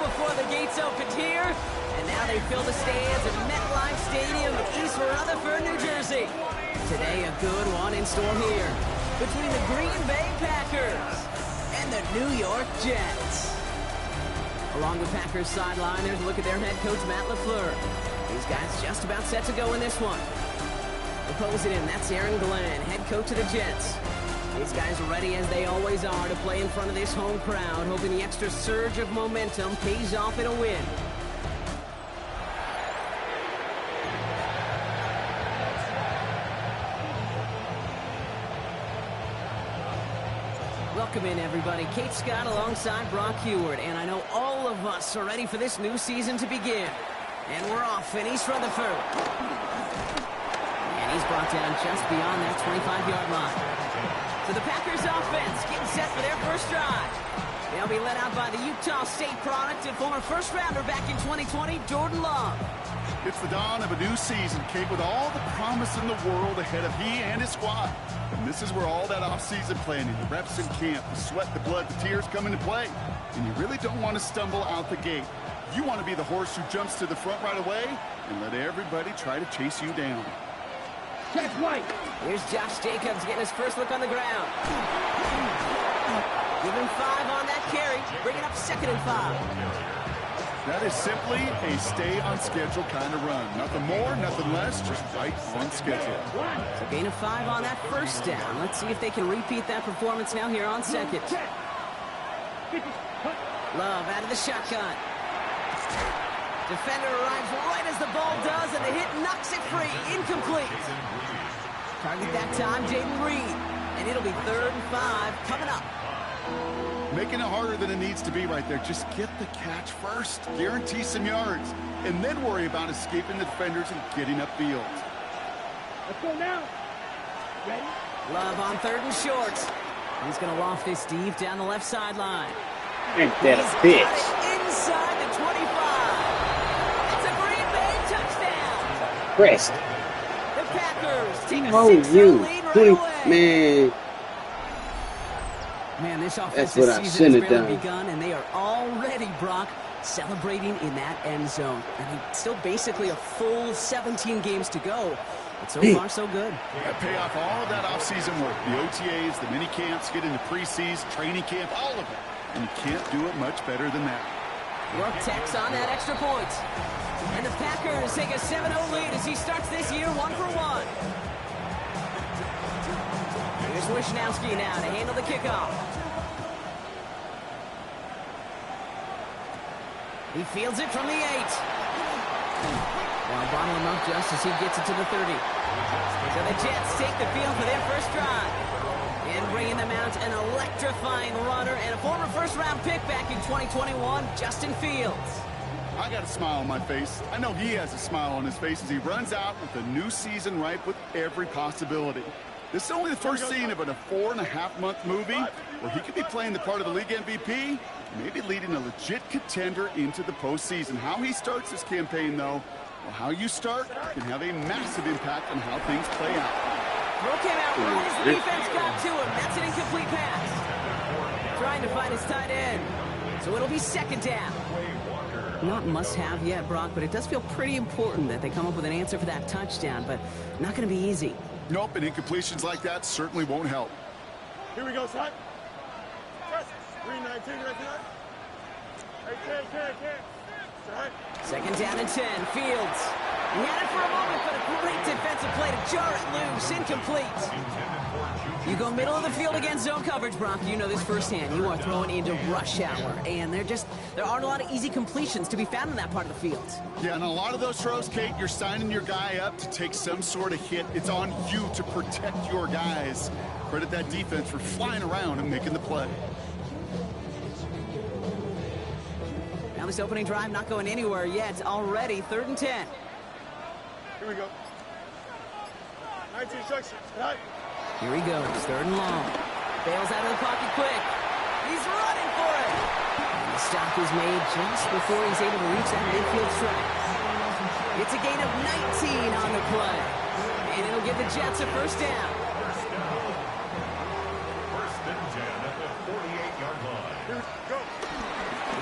before the gates opened here, and now they fill the stands at MetLife Stadium in East Rutherford, New Jersey. Today, a good one in store here between the Green Bay Packers and the New York Jets. Along the Packers sideline, there's a look at their head coach, Matt LaFleur. These guys just about set to go in this one. Opposing him, that's Aaron Glenn, head coach of the Jets. These guys are ready, as they always are, to play in front of this home crowd, hoping the extra surge of momentum pays off in a win. Welcome in, everybody. Kate Scott alongside Brock Heward, and I know all of us are ready for this new season to begin. And we're off in East Rutherford. And he's brought down just beyond that 25-yard line. So the Packers offense getting set for their first drive. They'll be led out by the Utah State product and former first-rounder back in 2020, Jordan Love. It's the dawn of a new season, Kate, with all the promise in the world ahead of he and his squad. And this is where all that off-season planning, the reps in camp, the sweat, the blood, the tears come into play. And you really don't want to stumble out the gate. You want to be the horse who jumps to the front right away and let everybody try to chase you down. That's right. Here's Josh Jacobs getting his first look on the ground. Give him 5 on that carry. Bring it up 2nd and 5. That is simply a stay-on-schedule kind of run. Nothing more, nothing less, just right on schedule. So gain of 5 on that first down. Let's see if they can repeat that performance now here on 2nd. Love out of the shotgun. Defender arrives right as the ball does, and the hit knocks it free. Incomplete. Target that time, Jaden Reed. And it'll be 3rd and 5 coming up. Making it harder than it needs to be right there. Just get the catch first. Guarantee some yards. And then worry about escaping the defenders and getting upfield. Let's go now. Ready? Love on 3rd and short. He's going to loft this deep down the left sideline. Ain't that a bitch? Inside the 25. It's a Green Bay touchdown. Pressed. The Packers take a 6-0 lead right away. Man, this offensive season has barely begun, and they are already, Brock, celebrating in that end zone. I mean, still basically a full 17 games to go. But so far, so good. Pay off all of that offseason work. The OTAs, the mini camps, get into preseason, training camp, all of it. And you can't do it much better than that. York Tech's on that extra point. And the Packers take a 7-0 lead as he starts this year 1-for-1. Here's Wishnowski now to handle the kickoff. He fields it from the 8. Now bottle him up just as he gets it to the 30. So the Jets take the field for their first drive. And bringing them out, an electrifying runner and a former first-round pick back in 2021, Justin Fields. I got a smile on my face. I know he has a smile on his face as he runs out with a new season ripe with every possibility. This is only the first scene of a 4.5-month movie where he could be playing the part of the league MVP, maybe leading a legit contender into the postseason. How he starts this campaign, though, well, how you start can have a massive impact on how things play out. Throw came out right as the defense got to him. That's an incomplete pass. Trying to find his tight end. So it'll be 2nd down. Not must-have yet, Brock, but it does feel pretty important that they come up with an answer for that touchdown, but not going to be easy. Nope, and incompletions like that certainly won't help. Here we go, son. 3-19, right there. Hey, 2nd down and 10. Fields. He had it for a moment, but a great defensive play to jar it loose. Incomplete. You go middle of the field against zone coverage, Brock. You know this firsthand. You are throwing into rush hour, and there aren't a lot of easy completions to be found in that part of the field. Yeah, and a lot of those throws, Kate, you're signing your guy up to take some sort of hit. It's on you to protect your guys. Credit that defense for flying around and making the play. Now this opening drive not going anywhere yet. It's already 3rd and 10. Here we go. 19 structure. Right. Here he goes, 3rd and long. Bails out of the pocket quick. He's running for it. And the stop is made just before he's able to reach that midfield strike. It's a gain of 19 on the play. And it'll give the Jets a first down.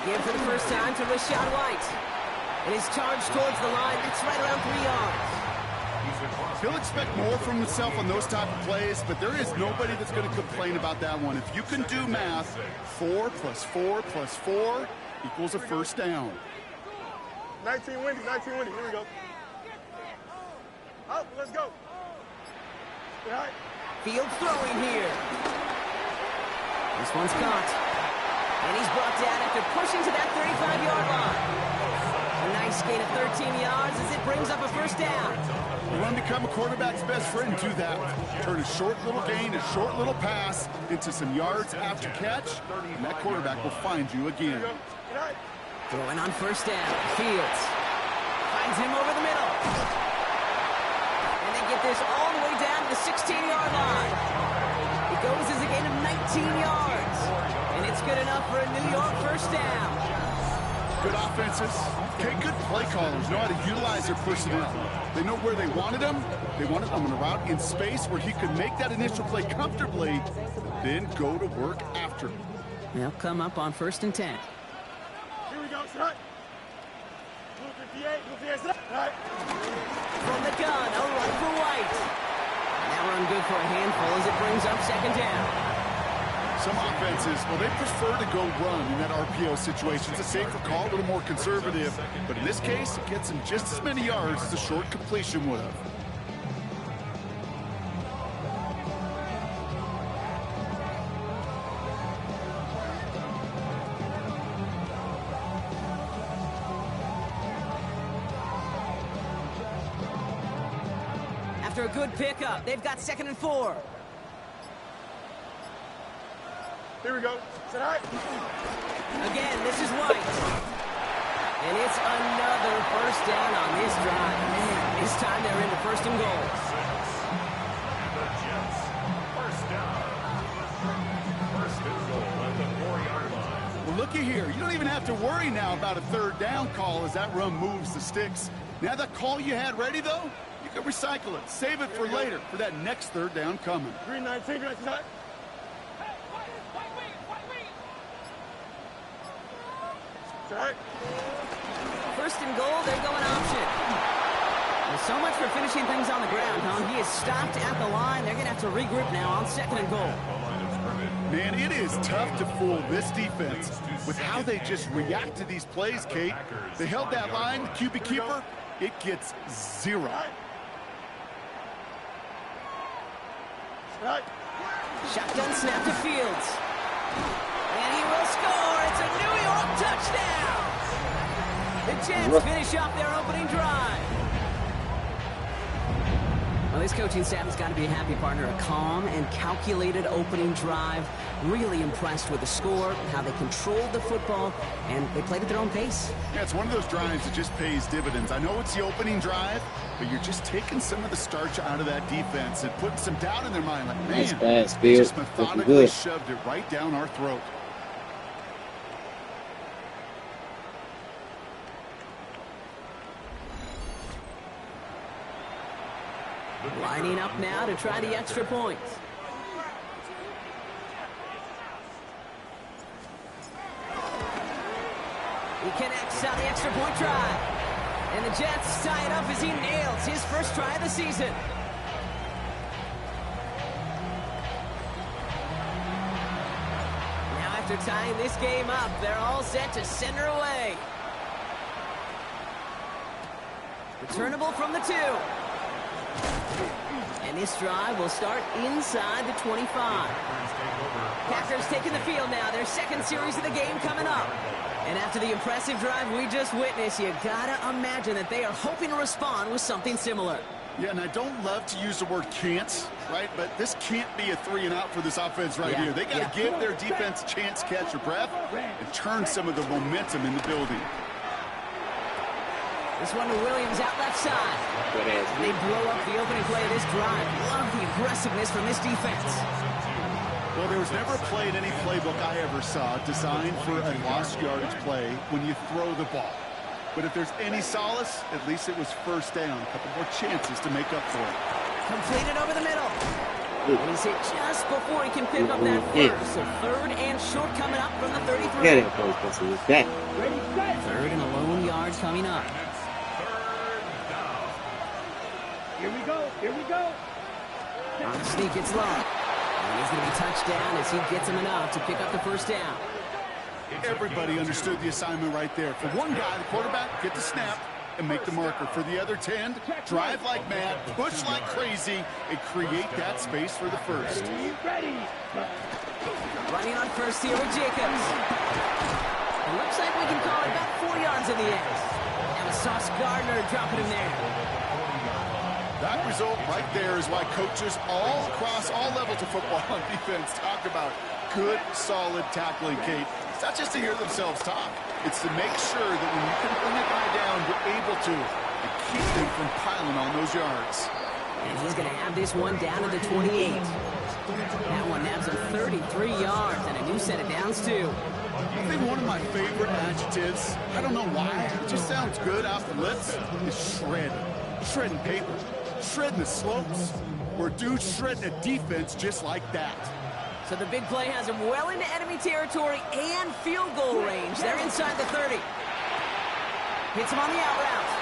give for the first time to Rashad White. And his charge towards the line, that's right around 3 yards. He'll expect more from himself on those type of plays, but there is nobody that's going to complain about that one. If you can do math, 4 + 4 + 4 equals a first down. 19 windy, 19 windy. Here we go. Up, let's go. All right. Field throwing here. This one's caught. And he's brought down after pushing to that 35-yard line. A nice gain of 13 yards as it brings up a first down. You want to become a quarterback's best friend, do that. Turn a short little gain, a short little pass into some yards after catch, and that quarterback will find you again. Throwing on first down. Fields finds him over the middle. And they get this all the way down to the 16-yard line. It goes as a gain of 19 yards. And it's good enough for a New York first down. Good offenses. Okay, good play callers know how to utilize their personnel. They know where they wanted him. They wanted him on a route in space where he could make that initial play comfortably, then go to work after. They'll come up on 1st and 10. Here we go, son. Blue 58, blue 58, son. All right. From the gun, a run for White. That run good for a handful as it brings up 2nd down. Some offenses, well, they prefer to go run in that RPO situation. It's a safer call, a little more conservative. But in this case, it gets him just as many yards as a short completion would have. After a good pickup, they've got 2nd and 4. Here we go. Sit high. Again, this is White. And it's another first down on this drive. Man, this time they're into 1st and goal. The Jets. First down. 1st and goal at the 4-yard line. Well, looky here. You don't even have to worry now about a 3rd down call as that run moves the sticks. Now that call you had ready, though, you can recycle it. Save it for later for that next 3rd down coming. Green 19, green 19. All right. 1st and goal, they're going option. Well, so much for finishing things on the ground, huh? He is stopped at the line. They're going to have to regroup now on 2nd and goal. Man, it is tough to fool this defense with how they just react to these plays, Kate. They held that line, the QB keeper, it gets 0. All right. Shotgun snap to Fields. And he will score. It's a New York touchdown. The Jets finish off their opening drive. Well, this coaching staff has got to be a happy partner. A calm and calculated opening drive. Really impressed with the score, how they controlled the football, and they played at their own pace. Yeah, it's one of those drives that just pays dividends. I know it's the opening drive, but you're just taking some of the starch out of that defense and putting some doubt in their mind. Like, man, fast, they just methodically shoved it right down our throat. Lining up now to try the extra point. He connects on the extra point try. And the Jets tie it up as he nails his first try of the season. Now after tying this game up, they're all set to center away. Returnable from the 2. And this drive will start inside the 25. Packers taking the field now. Their 2nd series of the game coming up. And after the impressive drive we just witnessed, you gotta imagine that they are hoping to respond with something similar. Yeah, and I don't love to use the word can't, right? But this can't be a 3 and out for this offense right here. They got to give their defense a chance to catch their breath and turn some of the momentum in the building. This one to Williams out left side. They blow up the opening play of this drive. Love the aggressiveness from this defense. Well, there was never a play in any playbook I ever saw designed for a lost yardage play when you throw the ball. But if there's any solace, at least it was first down. A couple more chances to make up for it. Completed over the middle. And he's hit just before he can pick up that first. So third and short coming up from the 33. Get it, boys. Back. Third and a lone yard coming up. Here we go. Here we go. On the sneak, it's low. And he's going to be touched down as he gets him enough to pick up the first down. Everybody understood the assignment right there. For one guy, the quarterback, get the snap and make the marker. For the other 10, drive like mad, push like crazy, and create that space for the first. Ready. Running on first here with Jacobs. It looks like we can call it about 4 yards in the end. And with Sauce Gardner dropping him there. That result right there is why coaches all across all levels of football on defense talk about good, solid tackling, Kate. It's not just to hear themselves talk. It's to make sure that when you can bring a guy down, you're able to and keep them from piling on those yards. And he's going to have this one down to the 28. That one nabs him 33 yards and a new set of downs, too. I think one of my favorite adjectives, I don't know why, it just sounds good off the lips, is shred. Shredding paper, shredding the slopes, or dude shredding a defense just like that. So the big play has him well into enemy territory and field goal range. They're inside the 30. Hits him on the out route.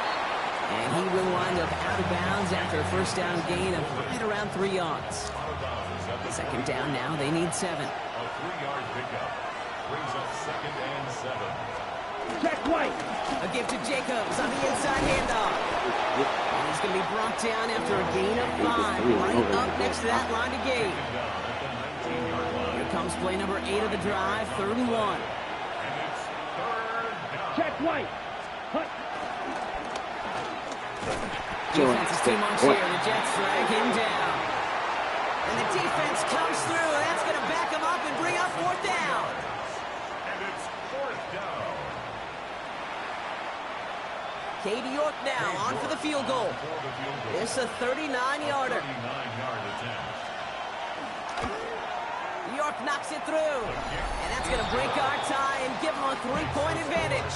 And he will wind up out of bounds after a first down gain of right around 3 yards. Second down now, they need 7. A 3-yard pickup brings up 2nd and 7. Check White. A give to Jacobs on the inside handoff. And he's going to be brought down after a gain of 5. Right up next to that line to gain. Here comes play number 8 of the drive, 3rd and 1. And it's 3rd down. Check White. Hut. Defense is too much here. The Jets drag him down. And the defense comes through. That's going to back him up and bring up 4th down. And it's 4th down. Katie York now on for the field goal. It's a 39-yarder. 39-yard attempt. York knocks it through. And that's going to break our tie and give him a 3-point advantage.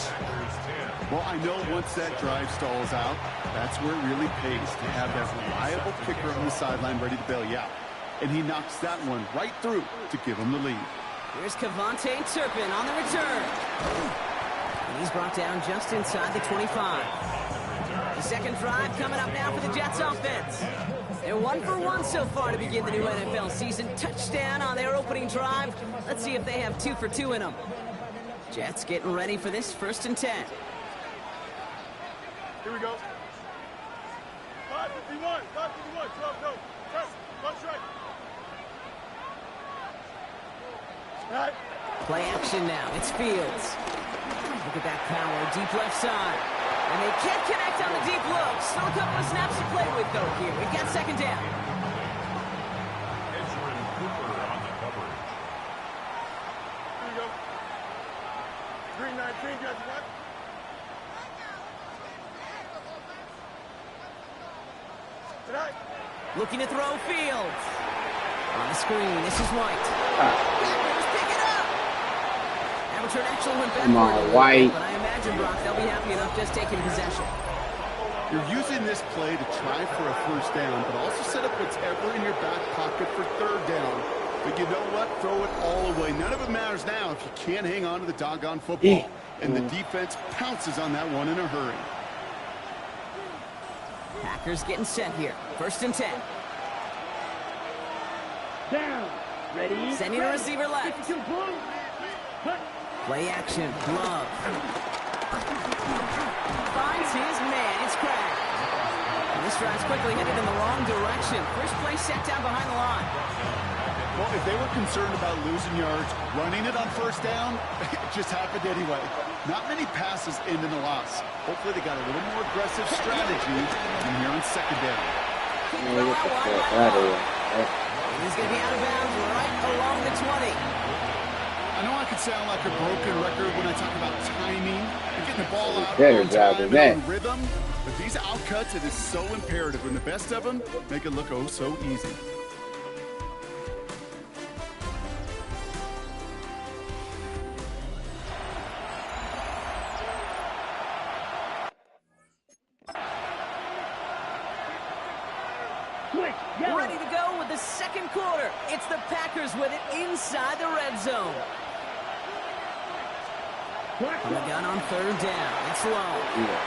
Well, I know once that drive stalls out, that's where it really pays to have that reliable kicker on the sideline ready to bail you out. And he knocks that one right through to give him the lead. Here's Kavontae Turpin on the return. And he's brought down just inside the 25. The second drive coming up now for the Jets offense. They're 1 for 1 so far to begin the new NFL season. Touchdown on their opening drive. Let's see if they have 2 for 2 in them. Jets getting ready for this 1st and 10. Here we go. 551. 551. 12, go. Press. Punch right. Right. Play action now. It's Fields. Look at that power. Deep left side. And they can't connect on the deep look. Still a couple of snaps to play with, though, here. We've got 2nd down. Ezrin Cooper on the coverage. Here we go. Green 19, guys. What? Tonight. Looking to throw Fields. On the screen, this is White. Packers pick it up. That return actually went back. Come on, White. But I imagine, Brock, they'll be happy enough just taking possession. You're using this play to try for a first down, but also set up what's ever in your back pocket for 3rd down. But you know what? Throw it all away. None of it matters now if you can't hang on to the doggone football. And the defense pounces on that one in a hurry. Packers getting set here. 1st and 10. Down. Ready. Sending a receiver left. 52 blue. Hut. Play action. Love. Finds his man. It's cracked. And this drive's quickly headed in the wrong direction. First play set down behind the line. Well, if they were concerned about losing yards, running it on 1st down, it just happened anyway. Not many passes end in a loss. Hopefully they got a little more aggressive strategy here on 2nd down. He's going to be out of bounds right along the 20. I know I could sound like a broken record when I talk about timing and getting the ball out Better on job time than that. and on rhythm, but these outcuts, it is so imperative, and the best of them make it look oh so easy. Ready to go with the second quarter. It's the Packers with it inside the red zone. On the gun on third down. It's low.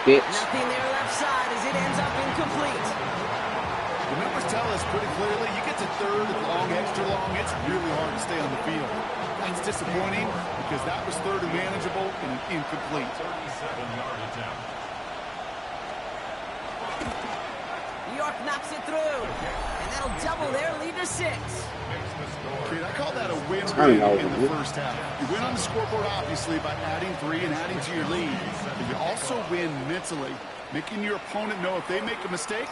Nothing there left side as it ends up incomplete. The numbers tell us pretty clearly, you get to third and long, extra long, it's really hard to stay on the field. That's disappointing because that was third and manageable and an incomplete. 37-yard attempt. New York knocks it through, and that'll double their lead to 6. Kid, I call that a win-win in the first half. You win on the scoreboard, obviously, by adding 3 and adding to your lead. But you also win mentally, making your opponent know if they make a mistake,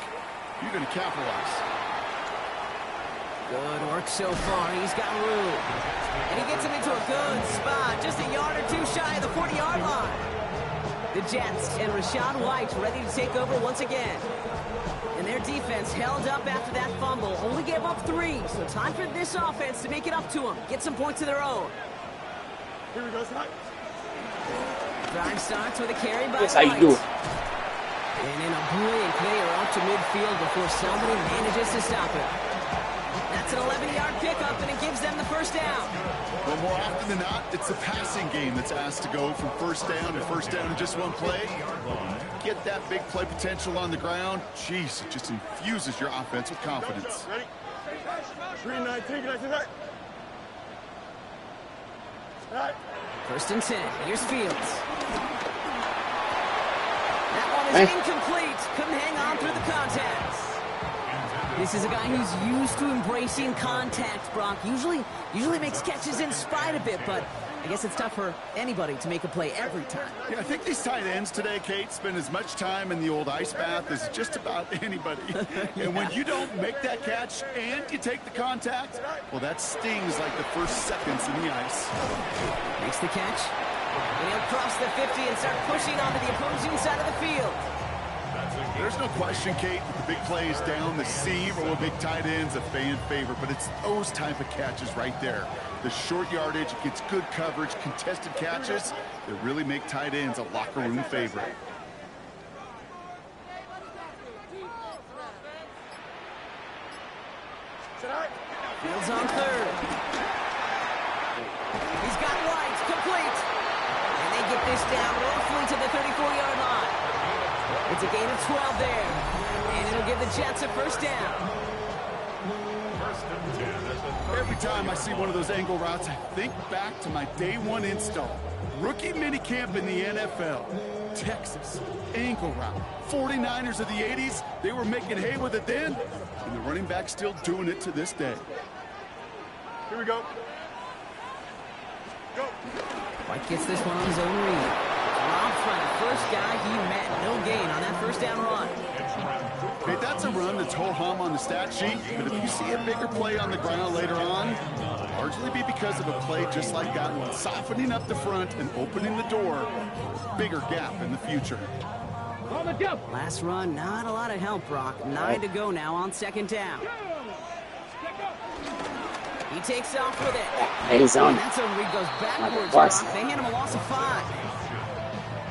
you're going to capitalize. Good work so far. He's got room. And he gets him into a good spot, just a yard or two shy of the 40-yard line. The Jets and Rachaad White ready to take over once again. And their defense held up after that fumble. Only gave up 3, so time for this offense to make it up to them. Get some points of their own. Here we go, Scott. Drive starts with a carry by That's how you White. do it. And in a brilliant play, out to midfield before somebody manages to stop it. That's an 11-yard pickup, and it gives them the first down. Well, more often than not, it's the passing game that's asked to go from first down in just one play. Get that big play potential on the ground. Jeez, it just infuses your offense with confidence. Ready? 3-9, take it, that's it. All right. First and 10. Here's Fields. That one is incomplete. Couldn't hang on through the contacts. This is a guy who's used to embracing contact, Brock. Usually makes catches in spite of it, but I guess it's tough for anybody to make a play every time. Yeah, I think these tight ends today, Kate, spend as much time in the old ice bath as just about anybody. And when you don't make that catch and you take the contact, well, that stings like the first seconds in the ice. Makes the catch. And he'll cross the 50 and start pushing onto the opposing side of the field. There's no question, Kate, with the big plays down the seam or big tight ends a fan favorite, but it's those type of catches right there. The short yardage, it gets good coverage, contested catches that really make tight ends a locker room favorite. Fields on third. He's got White, complete. And they get this down roughly to the 34-yard line. It's a gain of 12 there. And it'll give the Jets a first down. Every time I see one of those angle routes, I think back to my day one install. Rookie minicamp in the NFL. Texas, angle route. 49ers of the 80s, they were making hay with it then, and the running back's still doing it to this day. Here we go. Go. White gets this one on his own read. Rob Front, first guy he met. No gain on that first down run. Hey, that's a run that's ho-hum on the stat sheet, but if you see a bigger play on the ground later on, it'll largely be because of a play just like that one, softening up the front and opening the door, bigger gap in the future. Last run, not a lot of help, Brock. 9 to go now on second down. He takes off with it. He's on. And that's a read goes backwards, Brock. They hand him a loss of 5.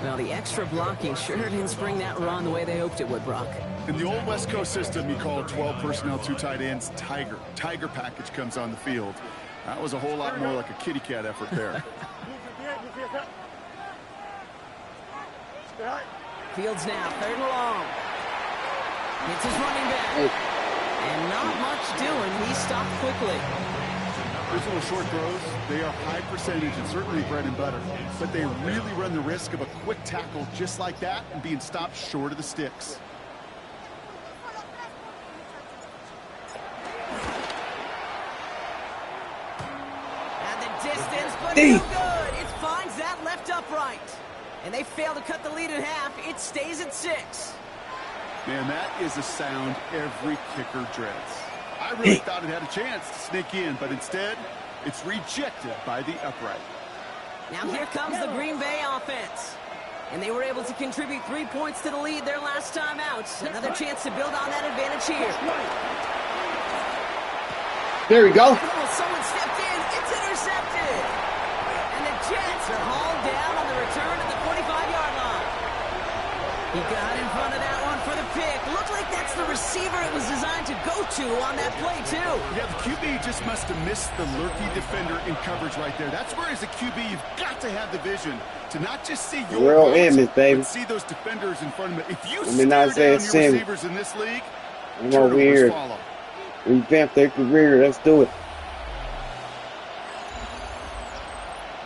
Well, the extra blocking sure didn't spring that run the way they hoped it would, Brock. In the old West Coast system, you call 12 personnel, 2 tight ends, Tiger. Tiger package comes on the field. That was a whole lot more like a kitty cat effort there. Fields now, third and long. It's his running back. And not much doing. He stopped quickly. Those little short throws, they are high percentage and certainly bread and butter. But they really run the risk of a quick tackle just like that and being stopped short of the sticks. And the distance, but no good. It finds that left upright. And they fail to cut the lead in half. It stays at 6. Man, that is a sound every kicker dreads. I really thought it had a chance to sneak in, but instead, it's rejected by the upright. Now here comes the Green Bay offense. And they were able to contribute 3 points to the lead their last time out. Another chance to build on that advantage here. There we go. Oh, someone stepped in. It's intercepted. And the Jets are hauled down on the return at the 45-yard line. He got in front of that one for the pick. Looked like that's the receiver it was designed to go to on that play, too. Yeah, the QB just must have missed the lurky defender in coverage right there. That's where, as a QB, you've got to have the vision to not just see your Real image, baby. but see those defenders in front of it. If you I mean, not stare down saying your sim. receivers in this league, I'm turnovers over here. follow. Revamp their career. Let's do it.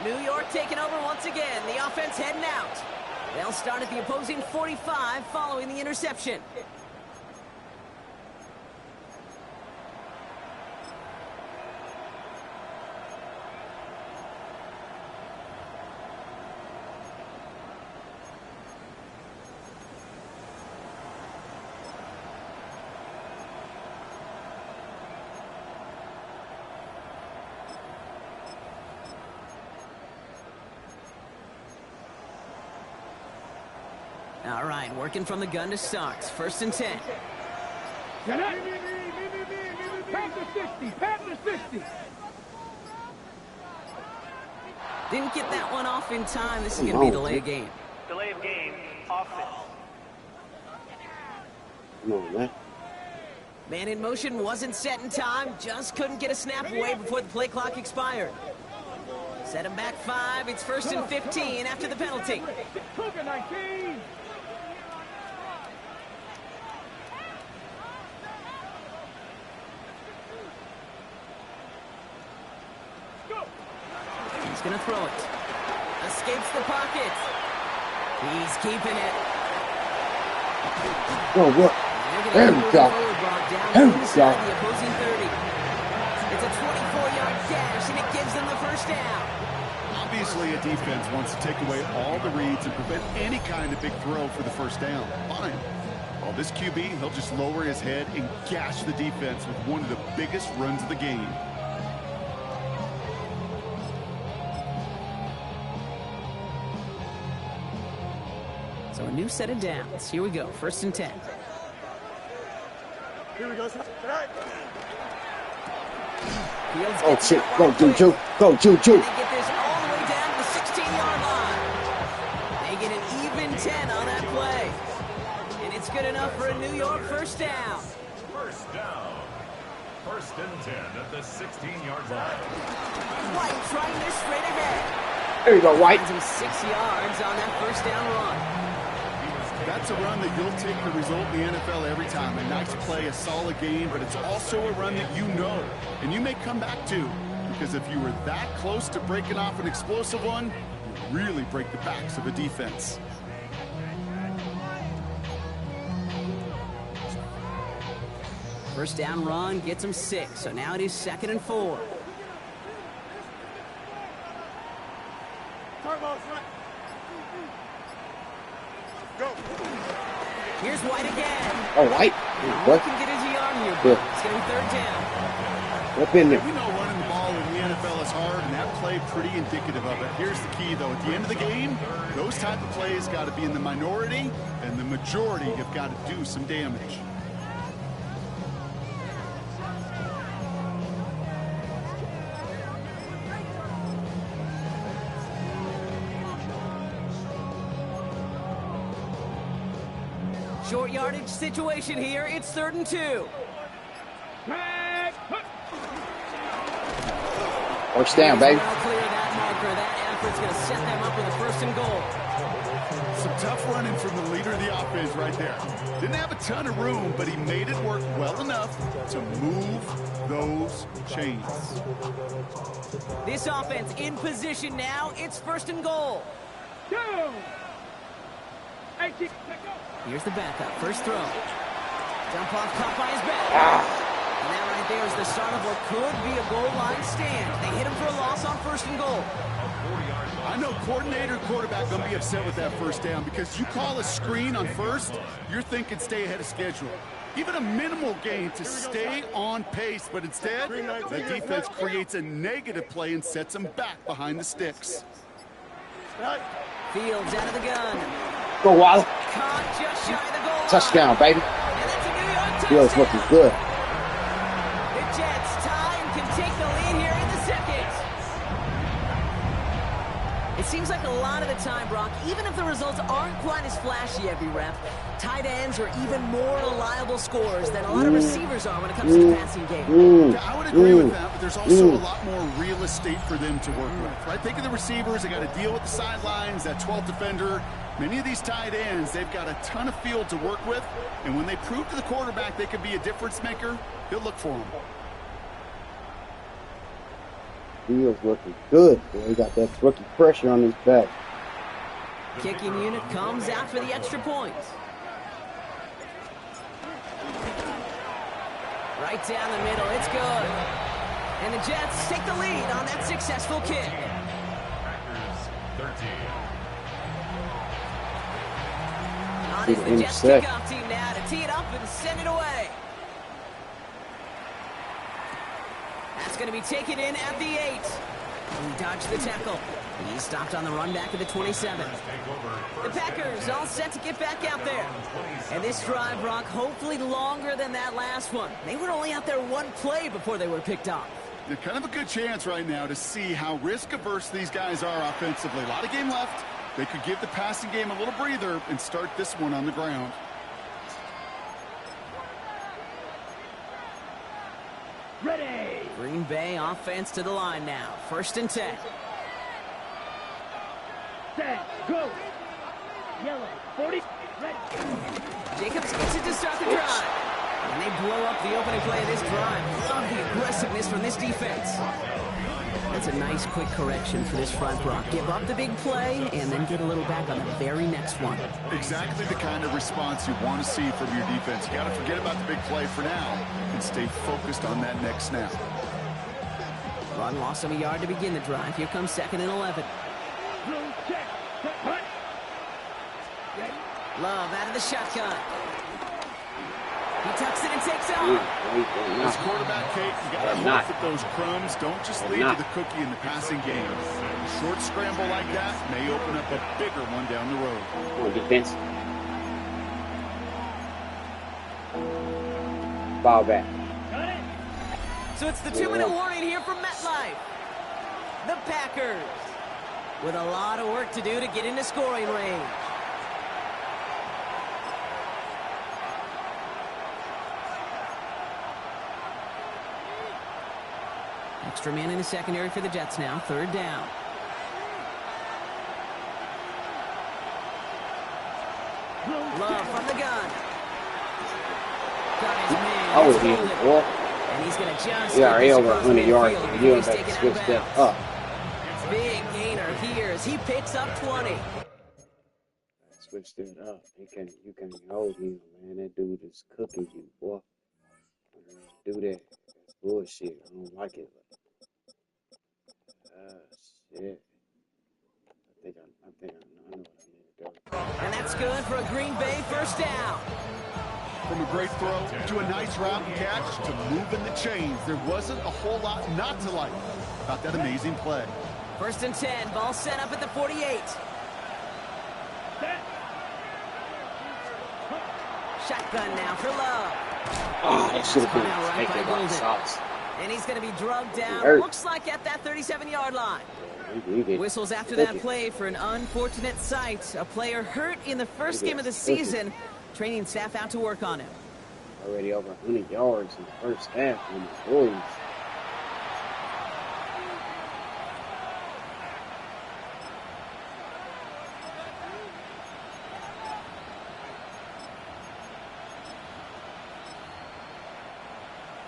New York taking over once again. The offense heading out. They'll start at the opposing 45 following the interception. All right, working from the gun to start. 1st and 10. Pass the 60. Pass the 60. Didn't get that one off in time. This is going to be delay of game. Delay of game, offense. Come on, man. Man in motion wasn't set in time. Just couldn't get a snap away before the play clock expired. Set him back 5. It's 1st and 15 after the penalty. Cougar 19. He's going to throw it. Escapes the pocket. He's keeping it. Go, look. There we go. There we go. The opposing 30. It's a 24-yard dash, and it gives them the first down. Obviously, a defense wants to take away all the reads and prevent any kind of big throw for the first down. Fine. Well, this QB, he'll just lower his head and gash the defense with one of the biggest runs of the game. So a new set of downs. Here we go. 1st and 10. Here we go. Fields Oh, gets shit. that Go, one quick. Choo-Choo. Go, Choo-Choo. They get this all the way down to the 16-yard line. They get an even 10 on that play. And it's good enough for a New York first down. First down. 1st and 10 at the 16-yard line. White trying this straight ahead. There you go, White. Gives him 6 yards on that first down run. That's a run that you'll take the result in the NFL every time. A nice play, a solid game, but it's also a run that you know and you may come back to, because if you were that close to breaking off an explosive one, you really break the backs of a defense. First down run gets him 6, so now it is 2nd and 4. Go. Here's White again. Oh, White. What can get his yard here, but it's going to be 3rd down. Up in there. We know running the ball in the NFL is hard, and that play pretty indicative of it. Here's the key, though. At the end of the game, those type of plays got to be in the minority, and the majority have got to do some damage. Short yardage situation here. It's 3rd and 2. First down, baby. Well clear that marker. That effort's going to set them up with a 1st and goal. Some tough running from the leader of the offense right there. Didn't have a ton of room, but he made it work well enough to move those chains. This offense in position now. It's 1st and goal. Here's the backup. First throw. Jump off, caught by his back. And that right there is the start of what could be a goal line stand. They hit him for a loss on 1st and goal. I know coordinator and quarterback going to be upset with that first down, because you call a screen on first, you're thinking stay ahead of schedule. Even a minimal gain to stay on pace, but instead, the defense creates a negative play and sets them back behind the sticks. Fields out of the gun. Go, Waller. Caught just shy of the goal line. Touchdown, baby. And that's a New York touchdown. Fields looking good. The Jets tie and can take the lead here in the 2nd. It seems like a lot of the time, Brock, even if the results aren't quite as flashy every rep, tight ends are even more reliable scorers than a lot of receivers are when it comes to the passing game. Yeah, I would agree with that, but there's also a lot more real estate for them to work with, right? Think of the receivers. They got to deal with the sidelines, that 12th defender. Many of these tight ends, they've got a ton of field to work with, and when they prove to the quarterback they could be a difference maker, he'll look for them. He was looking good. Boy, he got that rookie pressure on his back. Kicking unit comes out for the extra point. Right down the middle, it's good. And the Jets take the lead on that successful kick. Packers 13. On is the Jets kickoff team now to tee it up and send it away. That's going to be taken in at the 8. He dodged the tackle. He's stopped on the run back of the 27. The Packers all set to get back out there. And this drive, Brock, hopefully longer than that last one. They were only out there one play before they were picked off. They're kind of a good chance right now to see how risk-averse these guys are offensively. A lot of game left. They could give the passing game a little breather and start this one on the ground. Ready. Green Bay offense to the line now. 1st and 10. Set. Go. Yellow. 40. Ready. Jacobs gets it to start the drive. And they blow up the opening play of this drive. Love the aggressiveness from this defense. That's a nice quick correction for this front, Brock. Give up the big play and then get a little back on the very next one. Exactly the kind of response you want to see from your defense. You got to forget about the big play for now and stay focused on that next snap. Run loss of a yard to begin the drive. Here comes 2nd and 11. Check. Punt. Love out of the shotgun. He tucks it and takes off. As quarterback, Kate, you got to look at those crumbs. Don't just lead to the cookie in the passing game. A short scramble like that may open up a bigger one down the road. On defense. Ball back. So it's the 2-minute warning here from MetLife. The Packers with a lot of work to do to get into scoring range. Extra man in the secondary for the Jets now. 3rd down. Love from the gun. Got his man. And he's going to just... Yeah, over 100 yards. You have to switch that up. Big gainer here as he picks up 20. Switched it up. You can hold him, man. That dude is cooking you, boy. Do that. That's bullshit. I don't like it. Shit. I know what I need to do. And that's good for a Green Bay 1st down. From a great throw to a nice route and catch to moving the chains, there wasn't a whole lot not to like about that amazing play. 1st and 10. Ball set up at the 48. Shotgun now for Love. Oh, that should have been taken by shots. And he's going to be drugged down. Looks like at that 37-yard line. Whistles after that play for an unfortunate sight. A player hurt in the first game of the season. Training staff out to work on him. Already over 100 yards in the first half in the boys.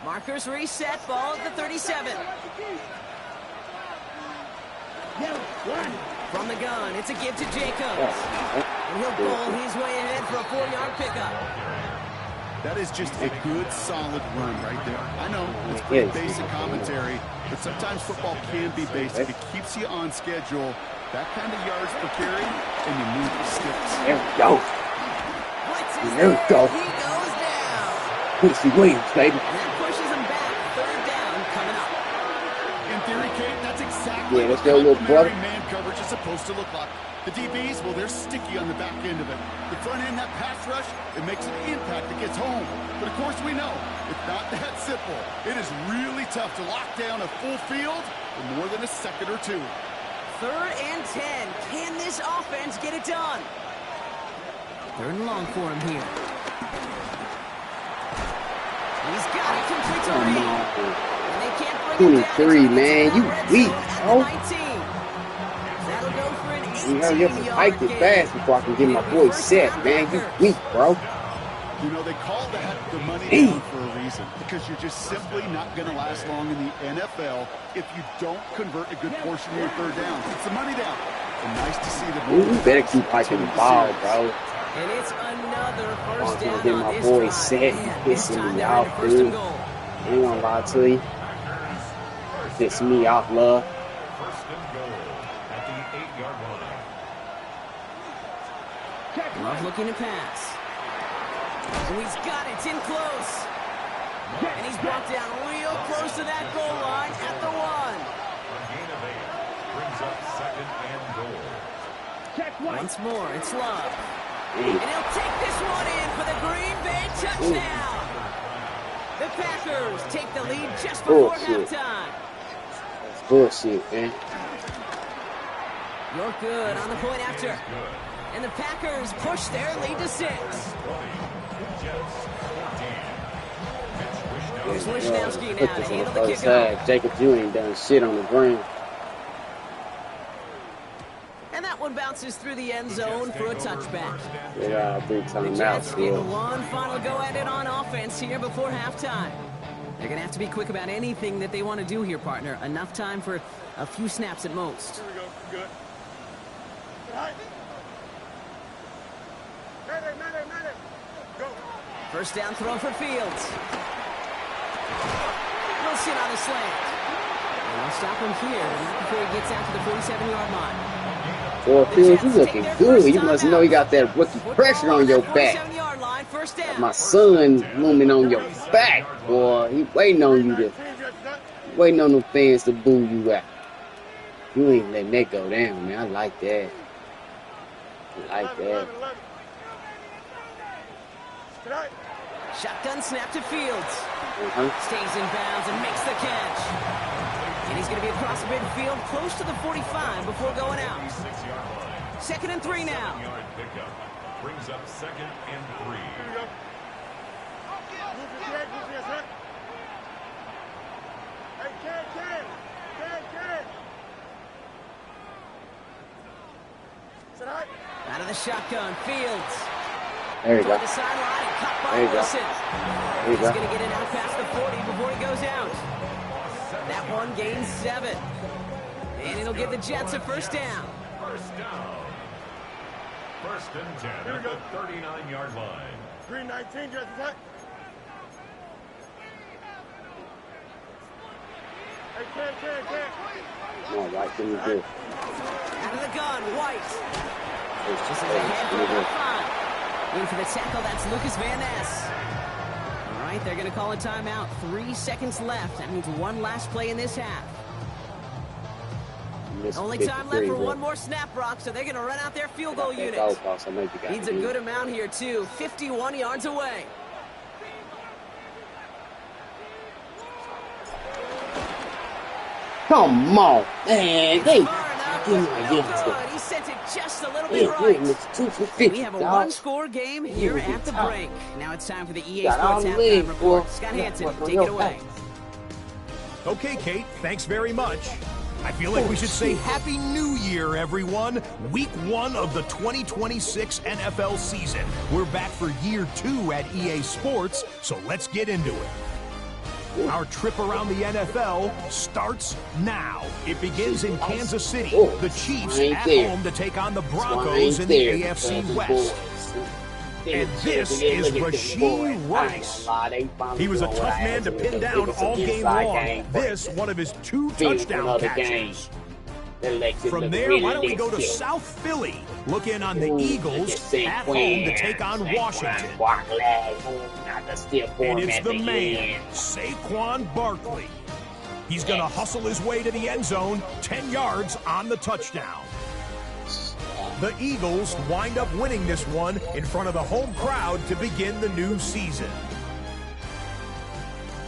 Markers reset. Ball at the 37. From the gun, it's a give to Jacobs. And he'll bowl his way ahead for a 4-yard pickup. That is just a good, solid run right there. I know it's pretty basic commentary, but sometimes football can be basic. It keeps you on schedule. That kind of yards per carry, and you move the sticks. There we go. There we go. He goes down. Quincy Williams, baby. And that pushes him back. 3rd down coming up. In theory, Kate, that's exactly let's what go, little brother. man coverage is supposed to look like. The DBs, well, they're sticky on the back end of it. The front end, that pass rush, it makes an impact that gets home. But, of course, we know it's not that simple. It is really tough to lock down a full field for more than a second or two. 3rd and 10. Can this offense get it done? 3rd and long for him here. He's got it, complete to Reed. And they can't bring it down. 23, man, you weak, bro. That'll go for an 18-yard You have to fight it fast before I can get my boy set, man. You weak, bro. You know, they call that the money down for a reason, because you're just simply not going to last long in the NFL if you don't convert a good portion of your 3rd downs. It's the money down. And nice to see the You better keep hiking the ball, bro. And it's another first I'm down gonna get on my this boy drive. set. Man, Pissing time me they're off, at first dude. and goal. I ain't gonna lie to you. Pissing me off, love. First and goal at the 8-yard line. Love looking to pass. Oh, he's got it. It's in close. And he's brought down real close to that goal line at the 1. A gain of 8 brings up 2nd and goal. Once more, it's Love. Hey, And he'll take this one in for the Green Bay touchdown. The Packers take the lead just before Bullshit. halftime. that's bullshit, man. You're good on the point after. And the Packers push their lead to 6. Here's Wishnowski Put now to this in the handle the first kickoff. half. Jacob, you ain't done shit on the ground. And that one bounces through the end zone for a touchback. Yeah, big The time out, Jets get bro. one final go at it on offense here before halftime. They're going to have to be quick about anything that they want to do here, partner. Enough time for a few snaps at most. Here we go. Good. Right. Man. Go. First down throw for Fields. Wilson on the slant. And they'll stop him here, not before he gets out to the 47-yard line. Boy, Fields, you looking good. You must know you got that rookie pressure on your back. 47-yard line, first down. My son looming on your back, boy. He waiting on you to, waiting on the fans to boo you out. You ain't letting that go down, man. I like that. I like that. Shotgun snap to Fields. Stays in bounds and makes the catch. And he's going to be across midfield, close to the 45 before going out. 2nd and 3 now. Yard pickup brings up 2nd and 3. Out of the shotgun, Fields. There you go. Toward the sideline and caught by There you go. Wilson. There you He's go. going to get it out past the 40 before he goes out. That one gains 7. And it'll give the Jets a first down. First down. 1st and 10 at the 39-yard line. 319, Jets attack. Hey, can. Come on, White, give me good. Out of the gun, White. Just This is a head for about 5. In for the tackle, that's Lucas Van Ness. All right, they're going to call a timeout. 3 seconds left. That means one last play in this half. Only time left for one more snap, Brock, so they're going to run out their field goal unit. Needs a good amount here, too. 51 yards away. Come on, man. They Far enough, give me no a yes. good. He sent it just a little Yeah, bit right. it's 2 for 50. We have a dog. one-score game here Yeah, at the top. break. Now it's time for the EA Got all Sports the halftime legs, report. boy. Scott Yeah, Hansen, what's on take your it away. back? Okay, Kate, thanks very much. I feel like we should say Happy New Year, everyone. Week 1 of the 2026 NFL season. We're back for year 2 at EA Sports, so let's get into it. Our trip around the NFL starts now. It begins in Kansas City. The Chiefs at home to take on the Broncos in the AFC West. And this is Rashee Rice. He was a tough man to pin down all game long. This, one of his 2 touchdown catches. From there, why don't we go to South Philly? Look in on the Eagles at home to take on Washington. And it's the man, Saquon Barkley. He's going to hustle his way to the end zone, 10 yards on the touchdown. The Eagles wind up winning this one in front of the home crowd to begin the new season.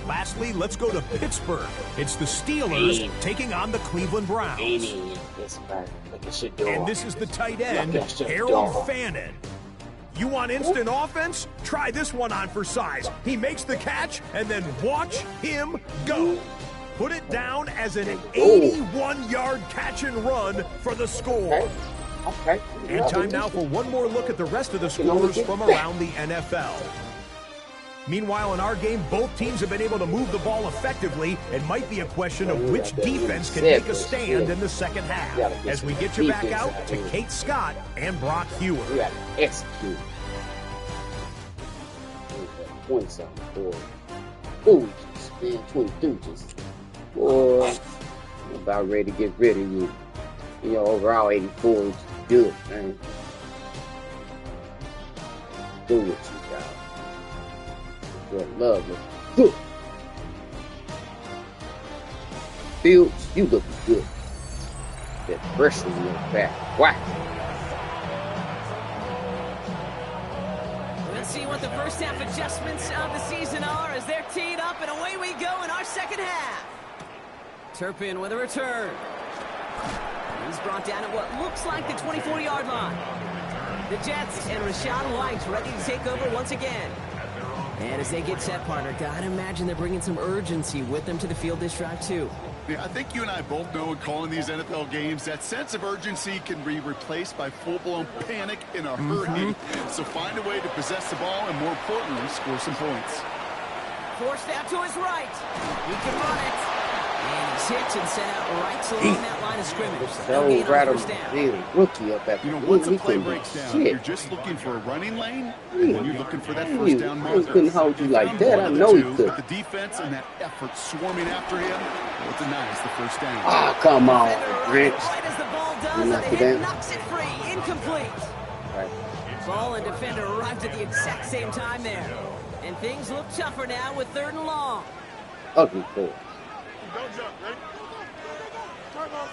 Lastly, let's go to Pittsburgh. It's the Steelers taking on the Cleveland Browns. And this is the tight end, Harold Fannin. You want instant offense? Try this one on for size. He makes the catch, and then watch him go. Put it down as an 81-yard catch and run for the score. Okay. And time now for one more look at the rest of the scores from around the NFL. Meanwhile, in our game, both teams have been able to move the ball effectively. It might be a question of which defense can make a stand in the second half. As we get you back out to Kate Scott and Brock Hewer. You got to execute. 20-something, boy. Foolishness, man. 22 just. Boy, I'm about ready to get rid of you. You know, overall 84 is good, man. Do what you got. Good, lovely. Good. Fields, you looking good. That pressure in your back. Whack. We'll see what the first half adjustments of the season are as they're teed up, and away we go in our second half. Turpin with a return. He's brought down at what looks like the 24-yard line. The Jets and Rachaad White ready to take over once again. And as they get set, partner, gotta imagine they're bringing some urgency with them to the field this drive, too. Yeah, I think you and I both know in calling these NFL games, that sense of urgency can be replaced by full-blown panic in a hurry. So find a way to possess the ball and, more importantly, score some points. Forced out to his right. He can run it. And he's hit and sent out right along that line of scrimmage. So right on the field. Rookie up at the once a play breaks down, you're just looking for a running lane, and then you're looking for that first down marker. He couldn't hold you like that. I know he could. But the defense and that effort swarming after him, well, denies the first down. Ah, come on, Rich. Right as the ball does, and the hit knocks it free. Incomplete. Right. Ball and defender arrived at the exact same time there. And things look tougher now with 3rd and long. Ugly boy. Don't jump, right? Turn off,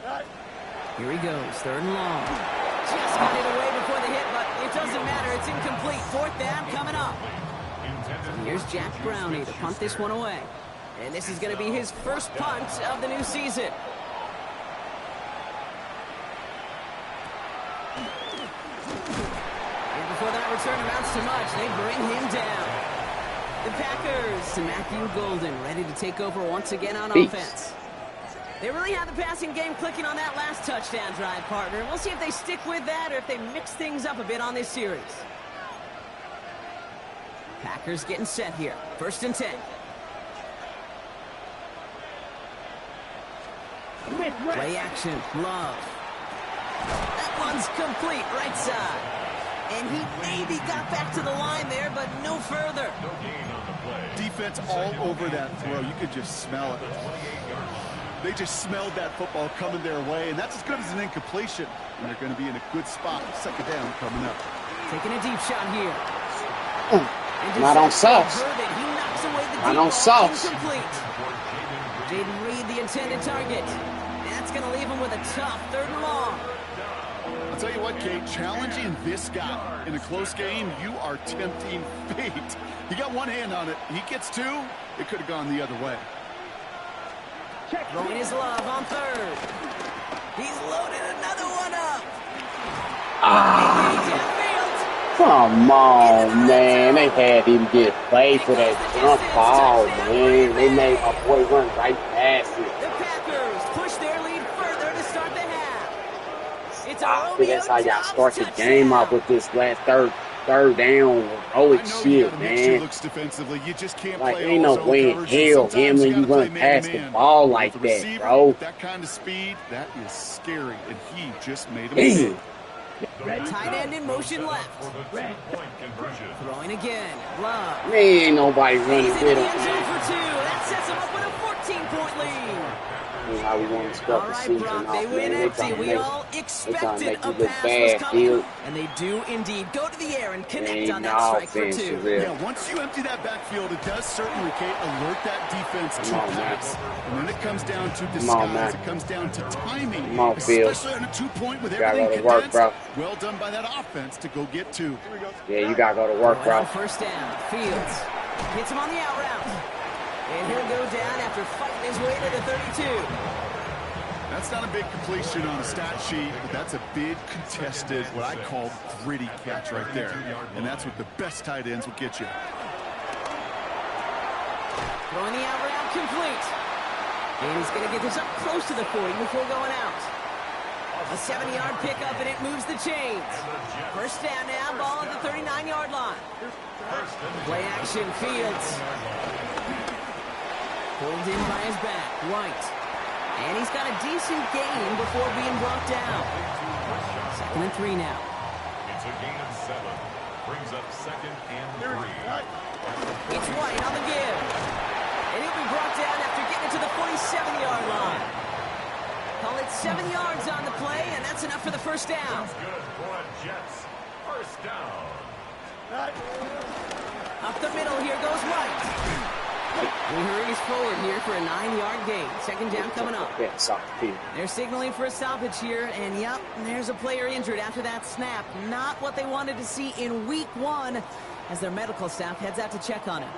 right? Here he goes, 3rd and long. Just got it away before the hit, but it doesn't matter. It's incomplete. 4th down coming up. And here's Jack Brownie to punt this one away. And this is going to be his first punt of the new season. And before that return amounts to much, they bring him down. The Packers to Matthew Golden, ready to take over once again on offense. They really had the passing game clicking on that last touchdown drive, partner. We'll see if they stick with that or if they mix things up a bit on this series. Packers getting set here. 1st and 10. Play action. Love. That one's complete. Right side. And he maybe got back to the line there, but no further. Defense all over that throw. You could just smell it. They just smelled that football coming their way, and that's as good as an incompletion. And they're going to be in a good spot. 2nd down coming up. Taking a deep shot here. Not on sauce. Not on sauce. Didn't read the intended target. That's going to leave him with a tough 3rd and long. I'll tell you what, Kate, challenging this guy in a close game, you are tempting fate. He got one hand on it. He gets 2. It could have gone the other way. Throwing his love on 3rd. He's loaded another one up. Come on, man. They had him get played for that jump ball, man. They made my boy run right past it. The Packers push their lead further to start the half. It's that's how y'all start the game off with this last third down. Holy shit, man. You just can't like, play ain't no way in hell him when you run past the ball like that, bro. That kind of speed, that is scary, and he just made a mistake. Tight end in motion left. Throwing again. Love. Man, ain't nobody running with him. That sets him up with a 14-point lead. How we want to start the season off, they win man. empty. We all expected a pass was coming. And they do indeed go to the air and connect on that strike for 2. Yeah, once you empty that backfield, it does certainly, Kate, alert that defense to pass. And then it comes down to disguise. It comes down to timing. Come on, Phil. Especially on a 2-point with everything condensed. Bro. Well done by that offense to go get 2. Yeah, you gotta go to work, bro. First down. Fields hits him on the out route. And he'll go down after fighting his way to the 32. That's not a big completion on a stat sheet, but that's a big contested, what I call gritty catch right there. And that's what the best tight ends will get you. Throwing the out route complete. And he's going to get this up close to the 40 before going out. A 70-yard pickup, and it moves the chains. First down now, ball at the 39-yard line. Play action, Fields. Pulled in by his back, White. And he's got a decent gain before being brought down. 2nd and 3 now. It's a gain of 7. Brings up 2nd and 3. It's White on the give. And he'll be brought down after getting it to the 47-yard line. Call it 7 yards on the play, and that's enough for the first down. That's good for a Jets. First down. Up the middle, here goes White. We hurries forward here for a 9-yard gain. 2nd down coming up. They're signaling for a stoppage here, and yep, there's a player injured after that snap. Not what they wanted to see in week 1 as their medical staff heads out to check on him.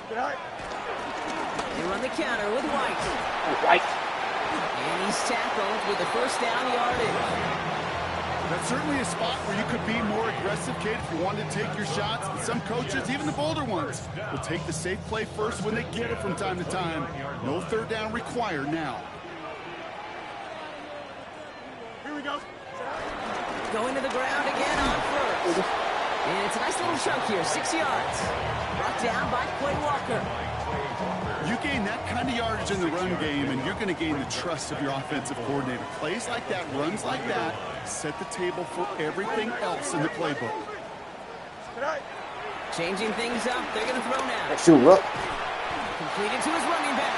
They run the counter with White. And he's tackled with the first down yardage. That's certainly a spot where you could be more aggressive, kid, if you wanted to take your shots. But some coaches, even the bolder ones, will take the safe play first when they get it from time to time. No 3rd down required now. Here we go. Going to the ground again on first. And it's a nice little chunk here, 6 yards. Brought down by Quay Walker. You gain that kind of yardage in the run game, and you're going to gain the trust of your offensive coordinator. Plays like that, runs like that, set the table for everything else in the playbook. Changing things up, they're going to throw now. Shoot up. Completed to his running back.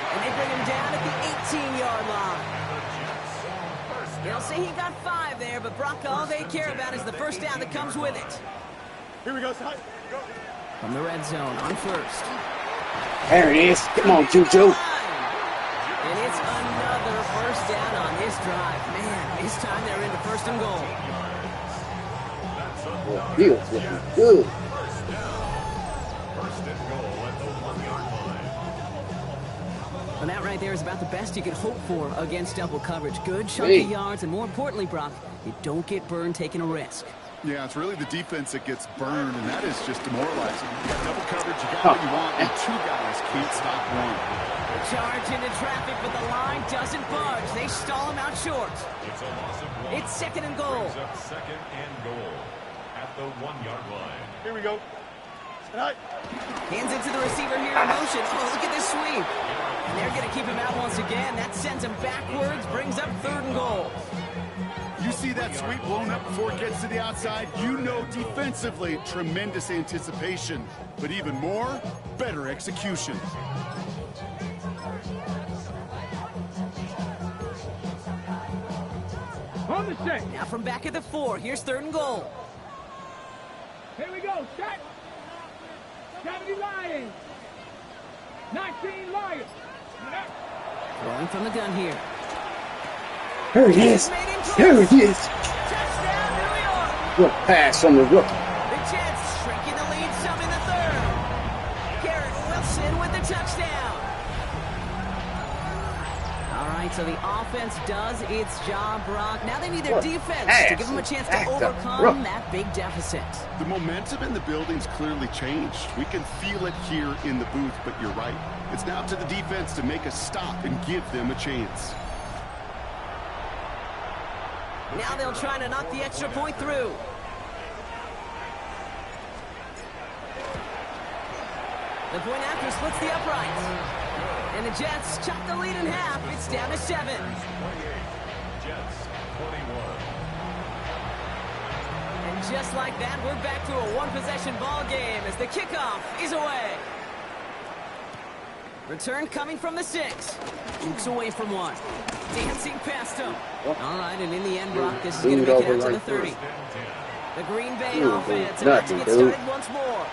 And they bring him down at the 18-yard line. They'll say he got 5 there, but Brock, all they care about is the first down that comes with it. Here we go, son. From the red zone on first. There it is. Come on, Juju. And it's another first down on this drive. Man, this time they're into 1st and goal. Fields looking good. First and goal at the 1-yard line. And that right there is about the best you can hope for against double coverage. Good chunky yards, and more importantly, Brock, you don't get burned taking a risk. Yeah, it's really the defense that gets burned, and that is just demoralizing. You got double coverage, you got what you want, and 2 guys can't stop one. The charge into traffic, but the line doesn't budge. They stall him out short. It's a loss of 1. It's 2nd and goal. Brings up 2nd and goal at the 1-yard line. Here we go. Tonight. Hands it to the receiver here in motion. Oh, look at this sweep. And they're going to keep him out once again. That sends him backwards, brings up 3rd and goal. You see that sweep blown up before it gets to the outside, you know defensively, tremendous anticipation. But even more, better execution. On the set. Now from back at the 4, here's 3rd and goal. Here we go. Set. 70 Lions. 19 Lions. Throwing from the gun here. Here it is. Here it is. Touchdown, New York. Good pass from the rookie. The Jets shrinking the lead some in the 3rd. Garrett Wilson with the touchdown. All right, so the offense does its job, Brock. Now they need their defense to give them a chance to overcome that big deficit. The momentum in the building's clearly changed. We can feel it here in the booth, but you're right. It's now to the defense to make a stop and give them a chance. Now they'll try to knock the extra point through. The point after splits the uprights. And the Jets chop the lead in half. It's down to 7. 28. Jets 21. And just like that, we're back to a one-possession ball game as the kickoff is away. Return coming from the 6. Jukes away from 1. Dancing past him. All right, and in the end, Brock, this is going to make it out to the 30. The Green Bay offense about to get started once more.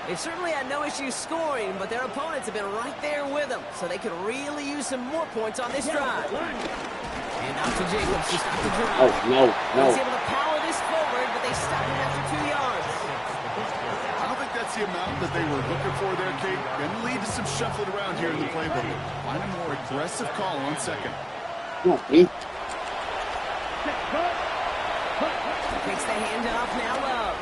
They've certainly had no issues scoring, but their opponents have been right there with them, so they could really use some more points on this drive. And out to Jacobs to stop the drive. Oh, no. He's able to power this forward, but they stop him after 2 yards. I don't think that's the amount that they were looking for there, Kate. Going to lead to some shuffling around here in the playbook. Find a more aggressive call on second. Come on, Pete. Takes the handoff, now Love.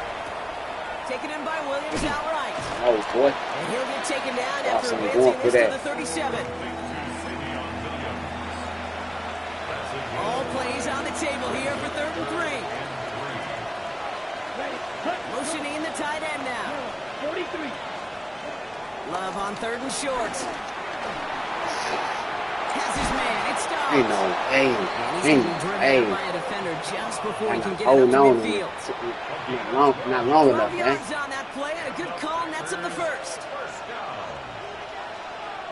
Taken in by Williams outright. Oh, boy. And he'll get taken down after I'm advancing going for this to that. the 37. All plays on the table here for 3rd and 3. Motioning the tight end now. 43. Love on 3rd and short. Has his man. It stops. Ain't no, And he's going to be driven out by a defender just before he can get it hold up on. to midfield. Not long 12 enough, man. yards on that play, and a good call nets him the first. First down.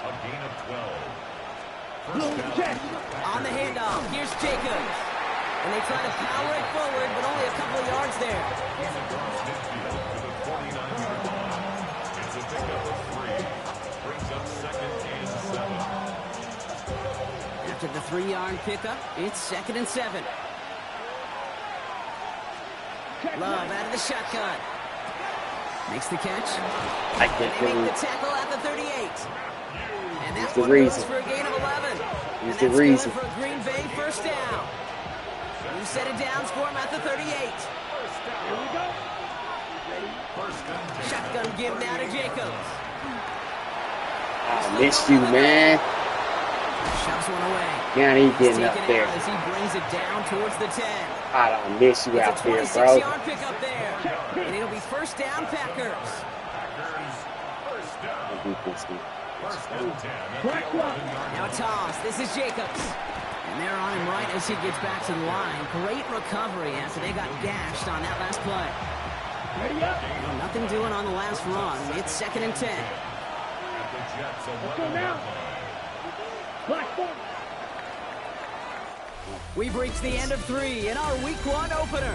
A gain of 12. First down. On the handoff, here's Jacobs. And they try to power it forward, but only a couple of yards there. He's across midfield to the 49-yard line. It's a pickup of 3. Brings up 2nd and 7. After the 3-yard pickup, it's 2nd and 7. Love out of the shotgun. Makes the catch. I can't They make believe the tackle at the 38. And that the one reason. goes for a gain of 11. He's And the that's reason. good for a Green Bay first down. You set it down for him at the 38. First and 10. Shotgun give now to Jacobs. I missed you, man. Shoves one away. Yeah, he's He's getting up taken there. out as he brings it down towards the 10. I miss you out It's a there, bro. 26-yard pickup there. And it'll be first down, Packers. First down. First and 10 at the 11-yard Now a toss. This is Jacobs. And they're on him right as he gets back to the line. Great recovery after they got gashed on that last play. Well, nothing doing on the last run. It's 2nd and 10. At the Jets' 11-yard line. We've reached the end of 3 in our Week 1 opener.